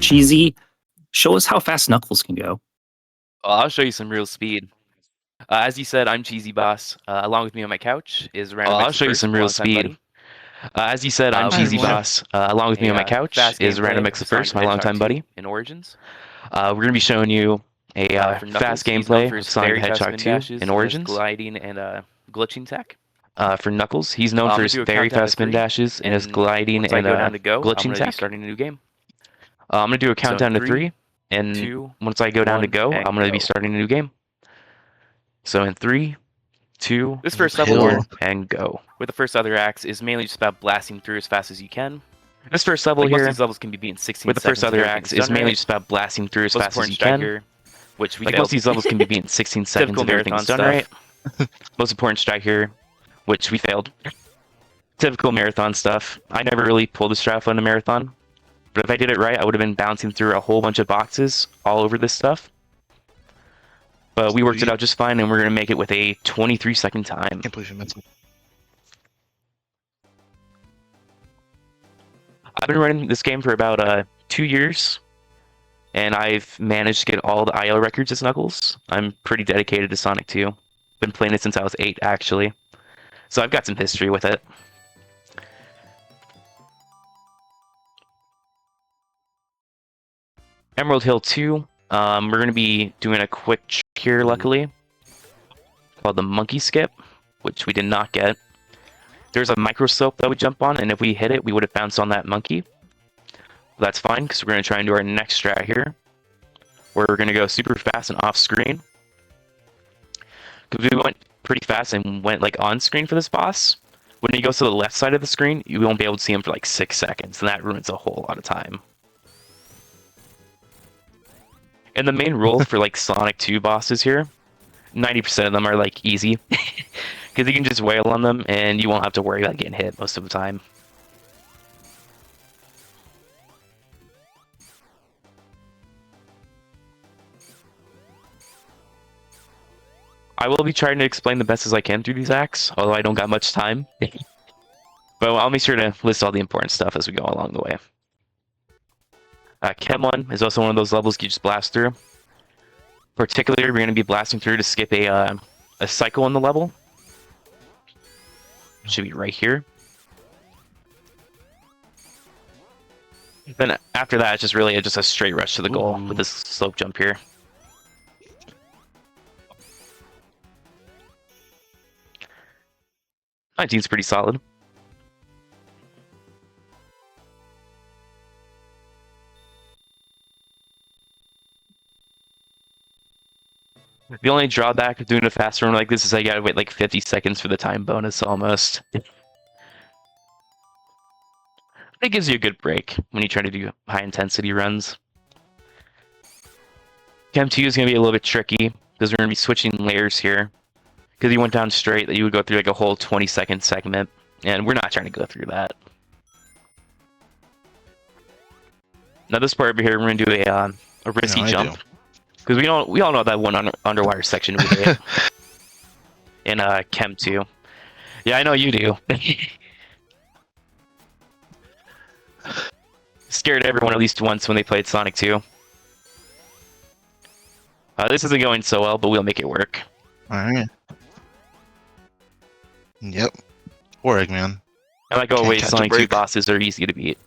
Cheesy, show us how fast Knuckles can go. I'll show you some real speed. As you said, I'm Cheesyboss. Along with me on my couch is Random I'll show you some real speed. As you said, I'm Cheesyboss. Along with me on my couch is Random X the First, my longtime buddy. In Origins. We're going to be showing you a fast gameplay of Sonic the Hedgehog 2 in Origins. Gliding and glitching tech. For Knuckles, he's known for his very fast spin dashes and his gliding and glitching tech. Starting a new game. I'm going to do a countdown to 3, and once I go down to go, I'm going to be starting a new game. So in 3, 2, this first level and go. With the first other acts is mainly just about blasting through as fast as you can. This first level most here, of these levels can be beat in 16 with the first other acts, is mainly just about blasting through as fast as you can. Here, which we most of these levels can be beat in 16 seconds if everything's done right. Most important strike here, which we failed. Typical marathon stuff. I never really pulled a strat in a marathon, but if I did it right, I would have been bouncing through a whole bunch of boxes all over this stuff. But we worked it out just fine, and we're going to make it with a 23-second time. I've been running this game for about 2 years, and I've managed to get all the IL records as Knuckles. I'm pretty dedicated to Sonic 2. Been playing it since I was 8, actually. So I've got some history with it. Emerald Hill 2. We're going to be doing a quick check here, luckily, called the Monkey Skip, which we did not get. There's a micro slope that we jump on, and if we hit it, we would have bounced on that monkey. That's fine, because we're going to try and do our next strat here, where we're going to go super fast and off screen. Because we went pretty fast and went like on screen for this boss. When he goes to the left side of the screen, you won't be able to see him for like 6 seconds, and that ruins a whole lot of time. And the main rule for like Sonic 2 bosses here, 90% of them are like easy. Because you can just wail on them and you won't have to worry about getting hit most of the time. I will be trying to explain the best as I can through these acts, although I don't got much time. But I'll make sure to list all the important stuff as we go along the way. Chem 1 is also one of those levels you just blast through. Particularly, we're going to be blasting through to skip a cycle in the level. Should be right here. Then after that, it's just really just a straight rush to the goal with this slope jump here. My team's pretty solid. The only drawback of doing a fast run like this is I gotta wait like 50 seconds for the time bonus almost. It gives you a good break when you try to do high intensity runs. Chem 2 is gonna be a little bit tricky because we're gonna be switching layers here. Because you went down straight, that you would go through like a whole 20-second segment, and we're not trying to go through that. Now this part over here, we're gonna do a risky jump. Because we all know that one underwater section we did in Chem 2. Yeah, I know you do. Scared everyone at least once when they played Sonic 2. This isn't going so well, but we'll make it work. Alright. Yep. Or Eggman. And like always, Sonic 2 bosses are easy to beat.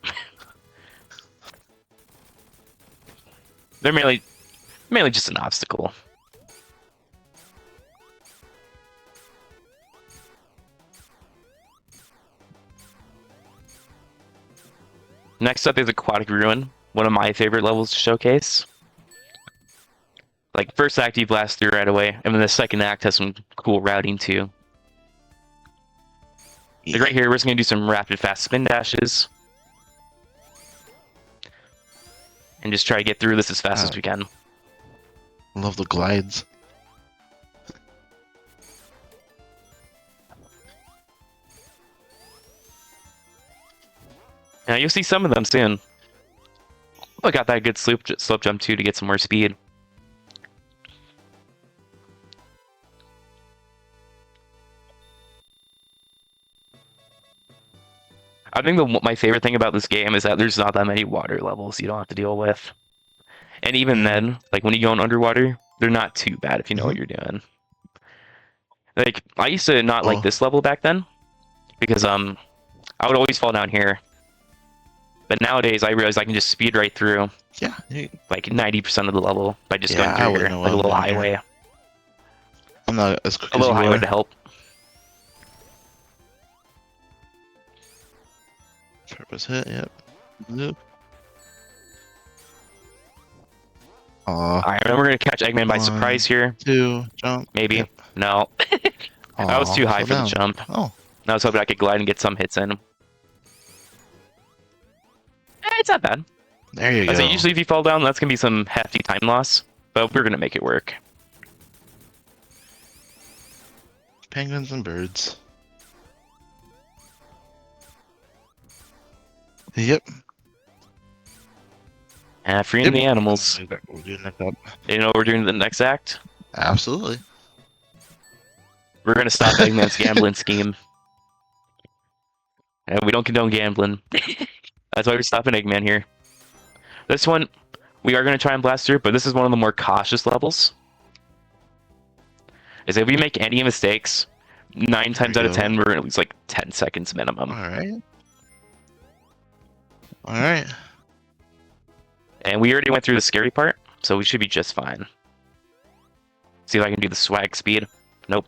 They're mainly just an obstacle. Next up is Aquatic Ruin, one of my favorite levels to showcase. Like, first act you blast through right away, and then the second act has some cool routing too. Like right here, we're just going to do some rapid fast spin dashes. And just try to get through this as fast as we can. Love the glides. Now you'll see some of them soon. I got that good slope jump too to get some more speed. I've think my favorite thing about this game is that there's not that many water levels you don't have to deal with. And even then, like when you go in underwater, they're not too bad if you know what you're doing. Like I used to not like this level back then because I would always fall down here. But nowadays I realize I can just speed right through Yeah. like 90% of the level by just Yeah, going I through wouldn't here, know like a what little I'm doing highway. here. I'm not as quick A as little you highway are. to help. Purpose hit. Yep. Nope. Aw. Alright, and we're gonna catch Eggman by surprise here. 2, jump. Maybe. Yep. No. That was too high slow for the down. jump. Oh, I was hoping I could glide and get some hits in. It's not bad. there you I go. say usually if you fall down, that's gonna be some hefty time loss, but we're gonna make it work. Penguins and birds. Yep. Freeing the animals. We're doing that up. You know what we're doing in the next act? Absolutely. We're gonna stop Eggman's gambling scheme. And we don't condone gambling. That's why we're stopping Eggman here. This one, we are gonna try and blast through, but this is one of the more cautious levels. Is if we make any mistakes, 9 times out of 10, we're gonna lose like 10 seconds minimum. Alright. Alright. And we already went through the scary part, so we should be just fine. See if I can do the swag speed. Nope.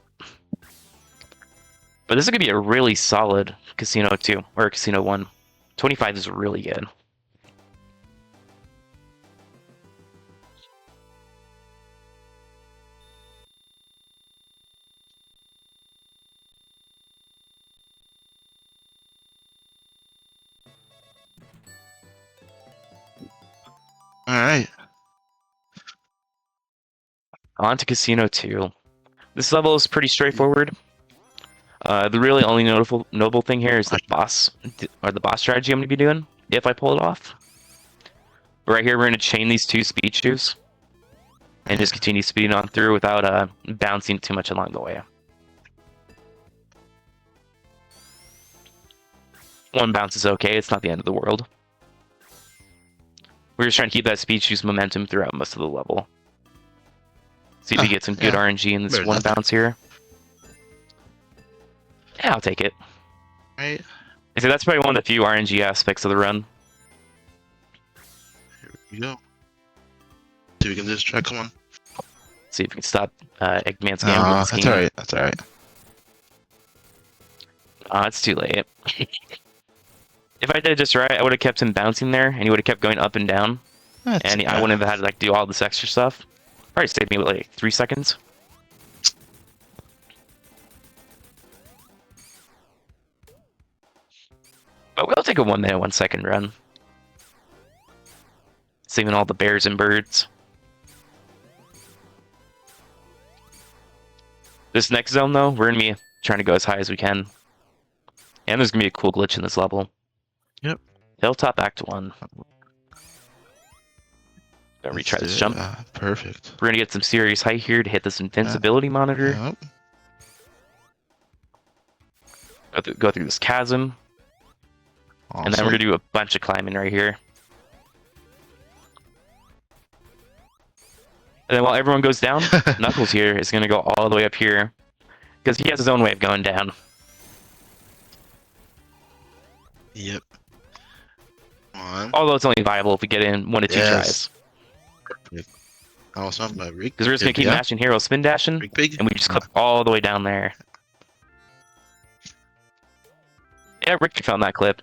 But this is going to be a really solid Casino 2, or Casino 1. 25 is really good. Alright. On to Casino 2. This level is pretty straightforward. The really only notable thing here is the boss strategy I'm going to be doing, if I pull it off. Right here, we're going to chain these 2 speed shoes, and just continue speeding on through without bouncing too much along the way. One bounce is okay, it's not the end of the world. We're just trying to keep that speed shoes momentum throughout most of the level. See if we get some good RNG in this Better one nothing. bounce here. Yeah, I'll take it. Right. I say that's probably one of the few RNG aspects of the run. Here we go. See if we can just try. Come on. See if we can stop Eggman's gambling That's scheme. alright. That's alright. It's too late. If I did it just right, I would have kept him bouncing there, and he would have kept going up and down, and I wouldn't have had to like do all this extra stuff. Probably saved me like 3 seconds. But we'll take a 1 minute, 1 second run. Saving all the bears and birds. This next zone, though, we're going to be trying to go as high as we can. And there's going to be a cool glitch in this level. Yep. Hilltop Act 1. Gonna retry this jump. Perfect. We're gonna get some serious height here to hit this invincibility monitor. Yep. Go through this chasm. Awesome. And then we're gonna do a bunch of climbing right here. And then while everyone goes down, Knuckles here is gonna go all the way up here. Because he has his own way of going down. Yep. Come on. Although it's only viable if we get in 1 to 2 tries. Perfect. I was off my rig. Because we're just gonna keep mashing hero spin dashing, Big. and we just clip all the way down there. Yeah, Rick found that clip.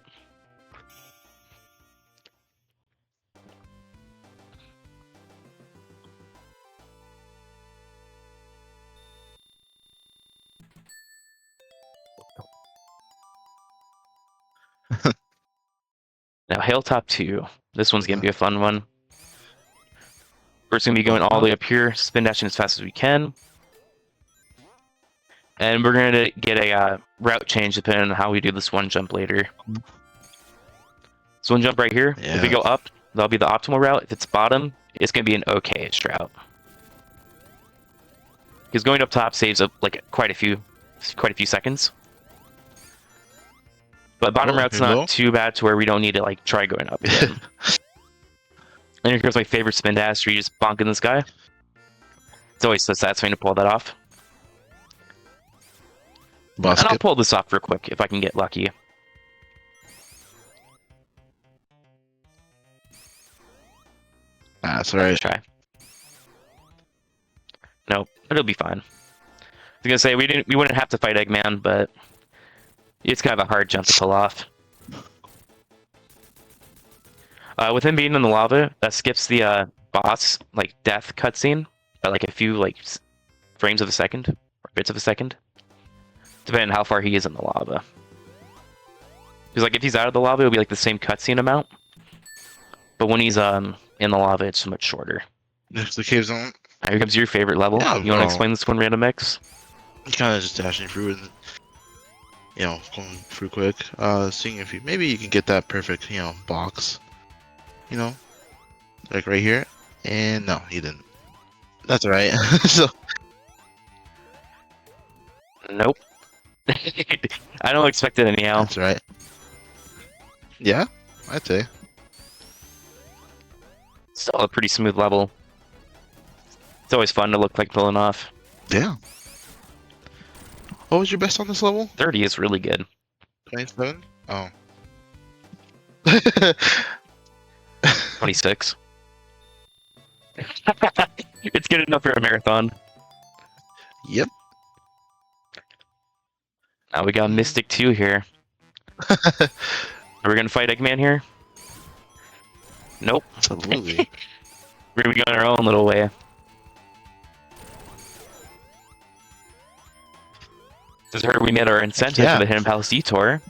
Now, Hilltop 2. This one's going to be a fun one. We're just going to be going all the way up here, spin dashing as fast as we can. And we're going to get a route change depending on how we do this one jump later. This one jump right here, if we go up, that'll be the optimal route. If it's bottom, it's going to be an okay-ish route. Because going up top saves up like quite a few seconds. But bottom Oh, route's you're not low? too bad to where we don't need to like try going up again. And here goes my favorite spin dash, where you just bonk in this guy. It's always so satisfying to pull that off. Boss And I'll skip. pull this off real quick if I can get lucky. That's alright. Try. Nope, it'll be fine. I was gonna say we wouldn't have to fight Eggman, but it's kind of a hard jump to pull off. With him being in the lava, that skips the boss like death cutscene by like a few like frames of a second or bits of a second, depending on how far he is in the lava. Because like if he's out of the lava, it'll be like the same cutscene amount, but when he's in the lava, it's much shorter. Next to the cave zone. Here comes your favorite level. Yeah, You want to bro. explain this one, Random Mix? You kind of just dashing through and, going through quick. Seeing if maybe you can get that perfect, box. Like right here. And no, he didn't. That's alright. So, Nope. I don't expect it anyhow. that's right. Yeah, I'd say. Still a pretty smooth level. It's always fun to look like pulling off. Yeah. What was your best on this level? 30 is really good. 27? Oh. 26. It's good enough for a marathon. Yep. Now we got Mystic 2 here. Are we gonna fight Eggman here? Nope. Absolutely. We're gonna be going our own little way. Just heard we met our incentive Yeah. for the Hidden Palace Detour.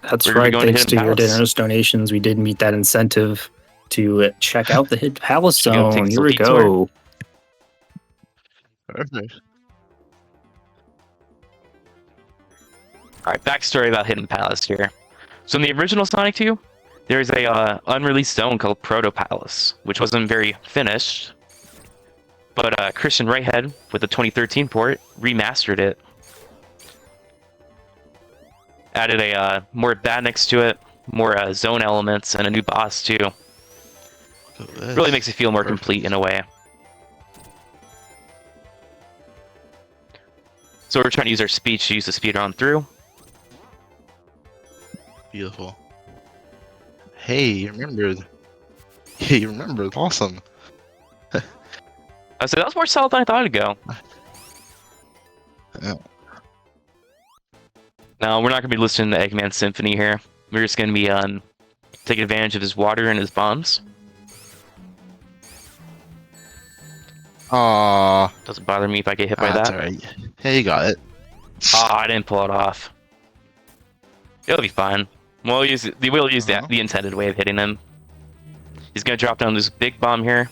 That's We're gonna be right. going to Thanks to Hidden your Palace. dinner's donations, we did meet that incentive to check out the Hidden Palace Check out Zone. Pixel Here we Detour. go. Perfect. Alright, backstory about Hidden Palace here. So in the original Sonic 2, there's a unreleased zone called Proto Palace, which wasn't very finished. But Christian Whitehead, with the 2013 port, remastered it. Added a more badniks to it, more zone elements, and a new boss too. Really makes it feel more Perfect. complete in a way. So we're trying to use our speech to use the speed on through. Beautiful. Hey, you remembered. Hey, you remembered. Awesome. I said that was more solid than I thought it'd go. Yeah. No, we're not gonna be listening to Eggman's Symphony here. We're just gonna be taking advantage of his water and his bombs. Aww. Doesn't bother me if I get hit by That's that. alright. Hey, you got it. Oh, I didn't pull it off. It'll be fine. We'll use Uh-huh. the intended way of hitting him. He's gonna drop down this big bomb here,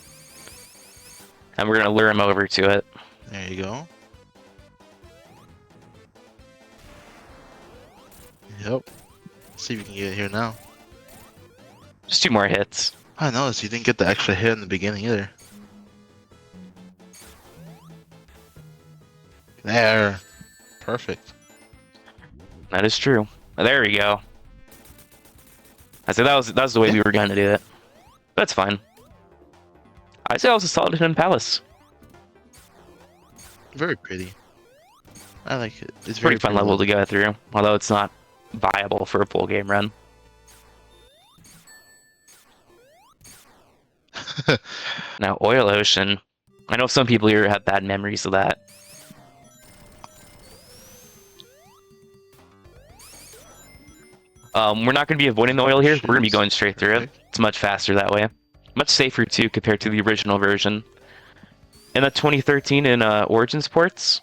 and we're gonna lure him over to it. There you go. Yep. See if you can get it here now. Just 2 more hits. I noticed you didn't get the extra hit in the beginning either. There. Perfect. That is true. There we go. I said that was the way we were gonna do it. That's fine. I said that was a solid Hidden Palace. Very pretty. I like it. It's Pretty very fun level to go through, although it's not viable for a full game run. Now, Oil Ocean. I know some people here have bad memories of that. We're not going to be avoiding the oil here. We're going to be going straight through it. It's much faster that way. Much safer, too, compared to the original version. In the 2013 in Origins ports,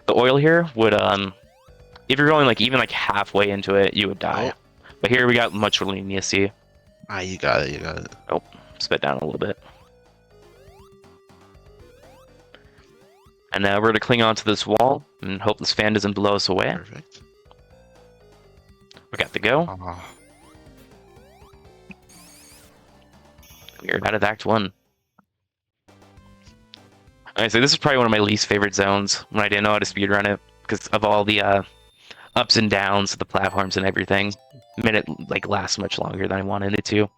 the oil here would, if you're going like even like halfway into it, you would die. But here we got much leniency. Ah, you got it. You got it. Oh, spit down a little bit. And we're going to cling onto this wall and hope this fan doesn't blow us away. Perfect. We got to go. Ah, We're out of Act 1. I say this is probably one of my least favorite zones when I didn't know how to speedrun it because of all the ups and downs of the platforms and everything made it like last much longer than I wanted it to.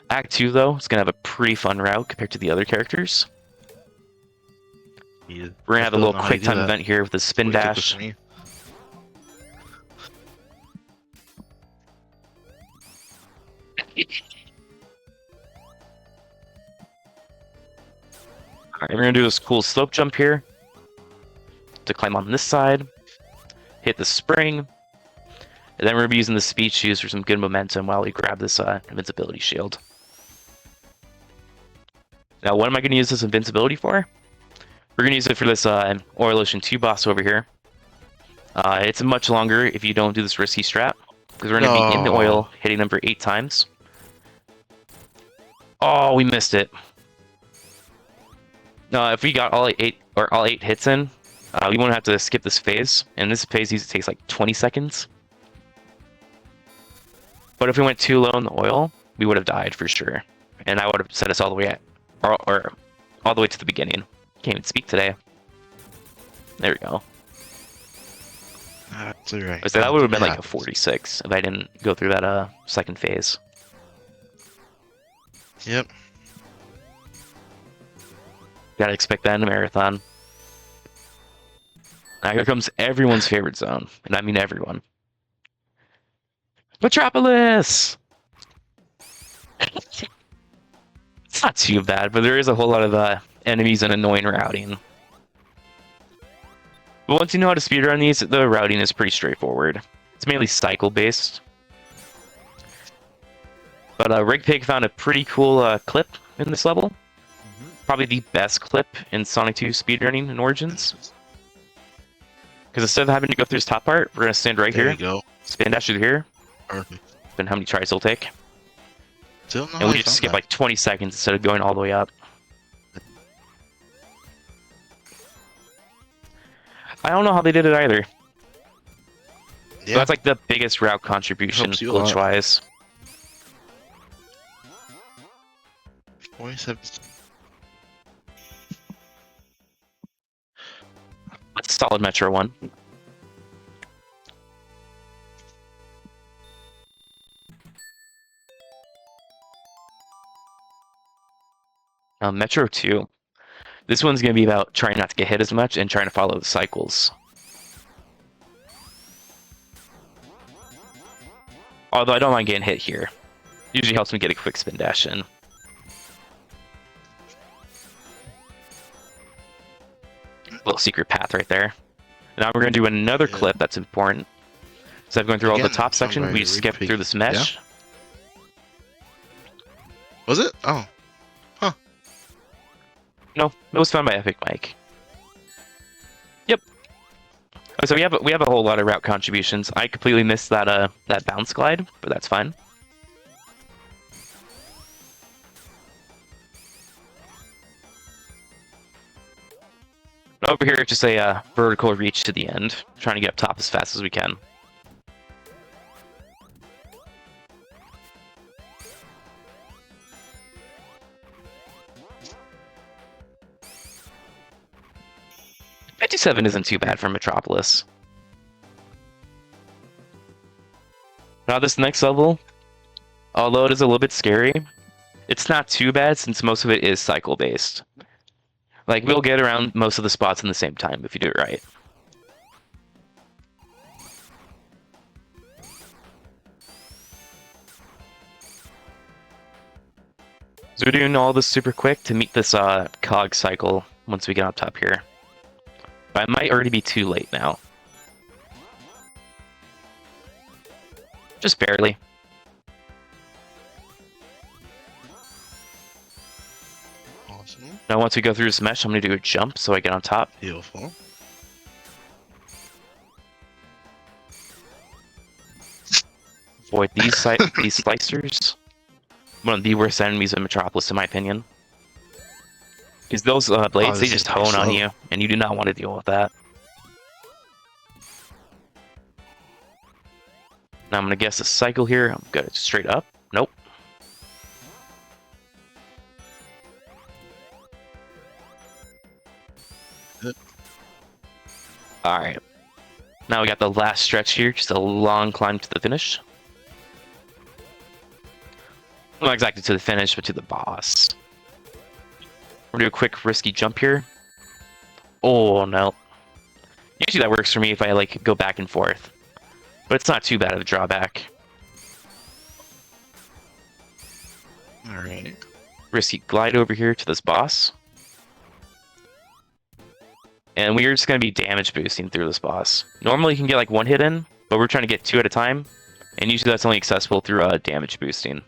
Act 2 though is gonna have a pretty fun route compared to the other characters. Yeah, We're gonna I have a still little know how you quick do time that. event here with the spin What took this dash. for me. Alright, we're gonna do this cool slope jump here to climb on this side, hit the spring, and then we're gonna be using the speed shoes for some good momentum while we grab this invincibility shield. Now, what am I gonna use this invincibility for? We're gonna use it for this Oil Ocean 2 boss over here. It's much longer if you don't do this risky strat, because we're gonna be in the oil, hitting them for 8 times. Oh, we missed it. If we got all 8 hits in, we won't have to skip this phase. And this phase usually takes like 20 seconds. But if we went too low in the oil, we would have died for sure. And I would have set us all the way or all the way to the beginning. Can't even speak today. There we go. That's alright. So that would have been like a 46 if I didn't go through that second phase. Yep. Gotta expect that in a marathon. Now here comes everyone's favorite zone, and I mean everyone. Metropolis! It's not too bad, but there is a whole lot of enemies and annoying routing. But once you know how to speedrun these, the routing is pretty straightforward. It's mainly cycle-based. But Rig Pig found a pretty cool clip in this level. Probably the best clip in Sonic 2 speedrunning in Origins. Because instead of having to go through this top part, we're going to stand right There here, you go. spin dash through here, Perfect. and how many tries it'll take. Still know And how we you just found skip that. like 20 seconds instead of going all the way up. I don't know how they did it either. So Yeah. that's like the biggest route contribution Helps you a lot. glitch-wise. 47. That's a solid Metro one. Metro 2. This one's going to be about trying not to get hit as much and trying to follow the cycles. Although I don't mind getting hit here. Usually helps me get a quick spin dash in. Little secret path right there. Now we're going to do another clip that's important. Instead of going through all the Again, top section, somebody we skip repeat. through this mesh. Was it? Oh. No, it was found by Epic Mike. Yep. Oh, so we have a whole lot of route contributions. I completely missed that that bounce glide, but that's fine. Over here, it's just a vertical reach to the end, trying to get up top as fast as we can. $57 isn't too bad for Metropolis. Now this next level, although it is a little bit scary, it's not too bad since most of it is cycle based. Like, we'll get around most of the spots in the same time if you do it right. So we're doing all this super quick to meet this cog cycle once we get up top here. But I might already be too late now. Just barely. Awesome. Now once we go through this mesh, I'm going to do a jump so I get on top. Beautiful. Avoid these these slicers. One of the worst enemies in Metropolis, in my opinion. Because those blades, they this just is pretty hone on slow. you, and you do not want to deal with that. Now I'm going to guess a cycle here. I'm going to straight up. Nope. Alright. Now we got the last stretch here, just a long climb to the finish. Well, not exactly to the finish, but to the boss. We're gonna do a quick risky jump here. Oh no. Usually that works for me if I like go back and forth. But it's not too bad of a drawback. Alright. Risky glide over here to this boss. And we're just going to be damage boosting through this boss. Normally you can get like one hit in, but we're trying to get 2 at a time. And usually that's only accessible through damage boosting.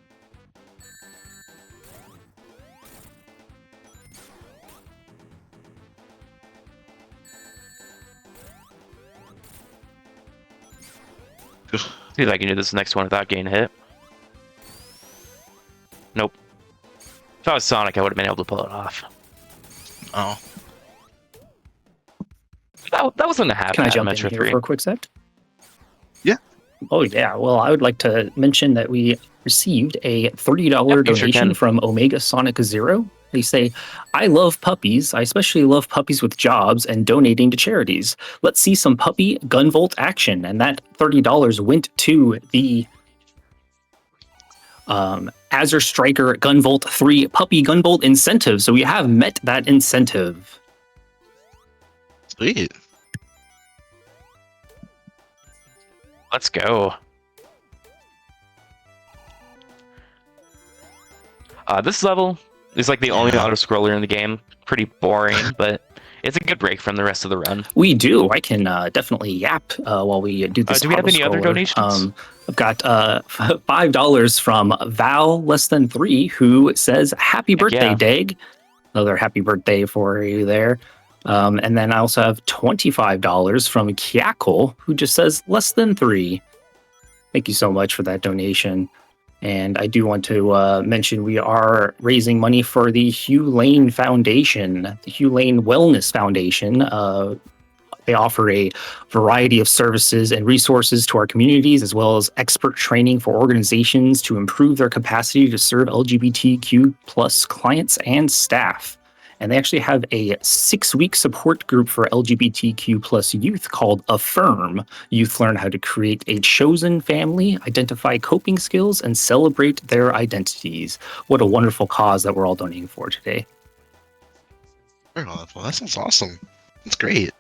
See if I can do this next one without getting hit. Nope. If I was Sonic, I would have been able to pull it off. Oh. That wasn't a half. Can I jump in here for a quick sec? Yeah. Oh yeah. Well, I would like to mention that we received a $30 donation from Omega Sonic Zero. They say, "I love puppies. I especially love puppies with jobs and donating to charities. Let's see some puppy gunvolt action." And that $30 went to the Azure Striker Gunvolt 3 puppy gunvolt incentive. So we have met that incentive. Sweet. Let's go. This level is like the only auto-scroller in the game. Pretty boring, but it's a good break from the rest of the run. We do. I can definitely yap while we do this. Do we have any other donations? I've got $5 from Val less than 3, who says, "Happy birthday, Dag." Another happy birthday for you there. And then I also have $25 from Kyackle, who just says less than 3. Thank you so much for that donation. And I do want to mention we are raising money for the Hugh Lane Foundation, the Hugh Lane Wellness Foundation. They offer a variety of services and resources to our communities, as well as expert training for organizations to improve their capacity to serve LGBTQ plus clients and staff. And they actually have a 6-week support group for LGBTQ plus youth called Affirm. Youth learn how to create a chosen family, identify coping skills, and celebrate their identities. What a wonderful cause that we're all donating for today. Very wonderful. That sounds awesome. That's great.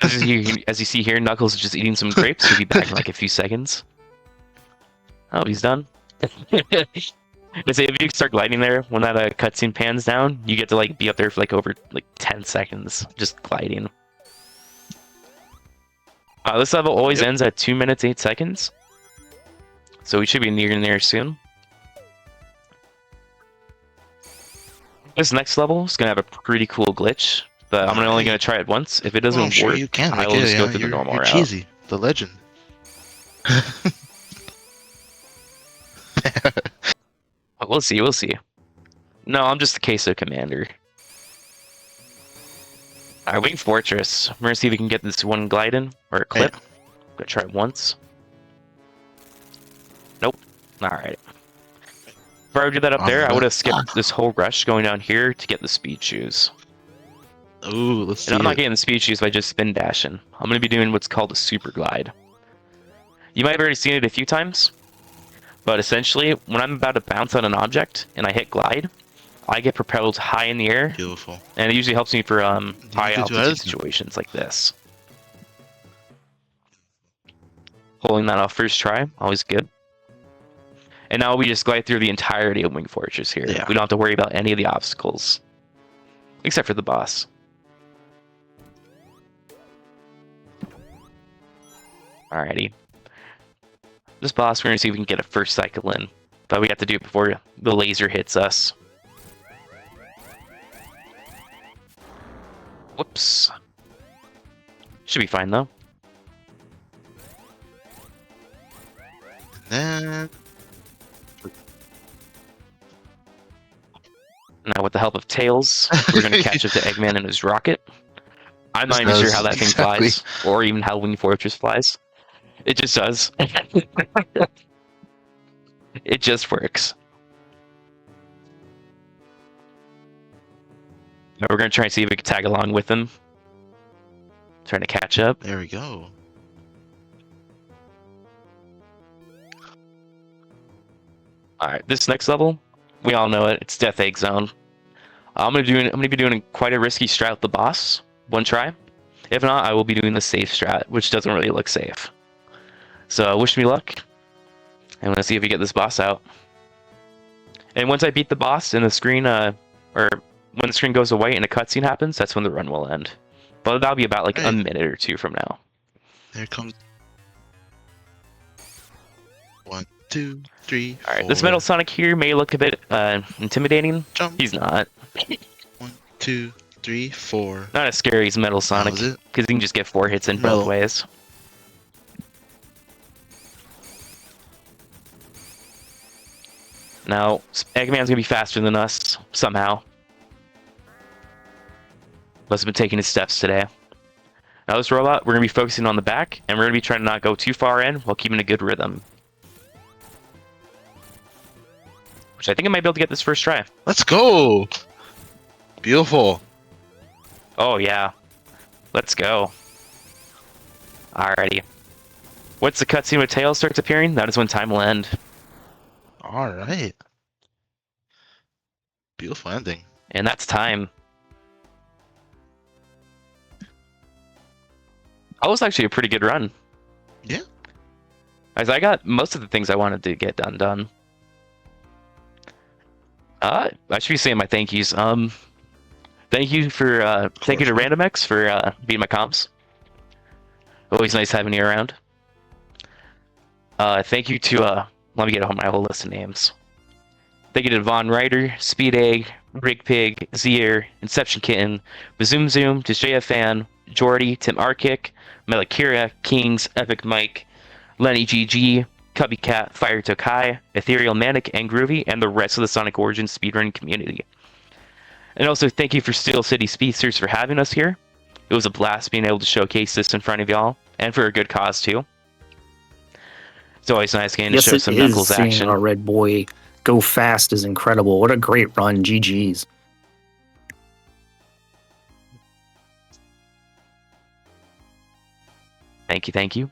As you see here, Knuckles is just eating some grapes. He'll be back in like a few seconds. Oh, he's done. They say if you start gliding there, when that cutscene pans down, you get to like be up there for like over like 10 seconds, just gliding. This level always ends at 2 minutes 8 seconds, so we should be near there soon. This next level is gonna have a pretty cool glitch. But I'm only going to try it once. If it doesn't work, you can. I will just go through the normal route. Cheesy, the legend. We'll see, we'll see. No, I'm just the queso commander. Alright, Wing Fortress. We're going to see if we can get this one glide in, or a clip. I'm going to try it once. Nope. Alright. If I would do that up there, I would have skipped this whole rush going down here to get the speed shoes. Ooh, let's see. And I'm not getting the speed shoes by just spin dashing. I'm going to be doing what's called a super glide. You might have already seen it a few times, but essentially, when I'm about to bounce on an object and I hit glide, I get propelled high in the air. Beautiful. And it usually helps me for high altitude situations like this. Holding that off first try, always good. And now we just glide through the entirety of Wing Fortress here. Yeah. We don't have to worry about any of the obstacles, except for the boss. Alrighty. This boss, we're going to see if we can get a first cycle in. But we have to do it before the laser hits us. Whoops. Should be fine, though. Then... Now, with the help of Tails, we're going to catch up to Eggman and his rocket. I'm not even sure how that thing flies, or even how Wing Fortress flies. It just does. It just works. We're gonna try and see if we can tag along with him. Trying to catch up. There we go. Alright, this next level, we all know it. It's Death Egg Zone. I'm gonna be doing quite a risky strat with the boss. One try. If not, I will be doing the safe strat, which doesn't really look safe. So wish me luck. And let's see if we get this boss out. And once I beat the boss and the screen, or when the screen goes to white and a cutscene happens, that's when the run will end. But that'll be about like a minute or two from now. There comes 1, 2, 3. All right, this Metal Sonic here may look a bit intimidating. Jump. He's not. 1, 2, 3, 4. Not as scary as Metal Sonic, because you can just get 4 hits in both ways. Now, Eggman's gonna be faster than us somehow. Must have been taking his steps today. Now this robot, we're gonna be focusing on the back, and we're gonna be trying to not go too far in while keeping a good rhythm. Which I think I might be able to get this first try. Let's go! Beautiful. Oh yeah. Let's go. Alrighty. Once the cutscene with Tails starts appearing, that is when time will end. Alright. Beautiful ending. And that's time. That was actually a pretty good run. Yeah. As I got most of the things I wanted to get done. I should be saying my thank yous. Thank you to RandomX for being my comps. Always nice having you around. Thank you to let me get my whole list of names. Thank you to Von Ryder, Speed Egg, Rig Pig, Zier, Inception Kitten, Bazoom Zoom, to JFan, Jordy, Tim Arkick, Melakira, Kings, Epic Mike, Lenny GG, Cubby Cat, Fire Tokai, Ethereal Manic, and Groovy, and the rest of the Sonic Origins speedrun community. And also thank you for Steel City Speedsters for having us here. It was a blast being able to showcase this in front of y'all, and for a good cause too. It's always nice getting to show some Knuckles action. Seeing our red boy go fast is incredible. What a great run, GG's. Thank you, thank you.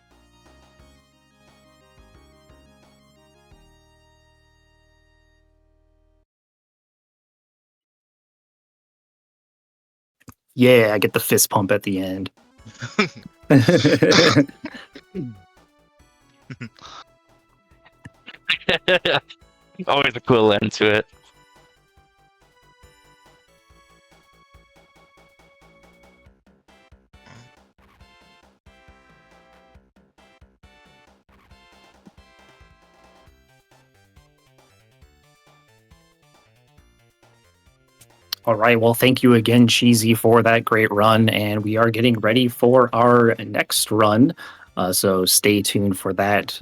Yeah, I get the fist pump at the end. Always a cool end to it. All right, well, thank you again, Cheesy, for that great run, and we are getting ready for our next run, so stay tuned for that.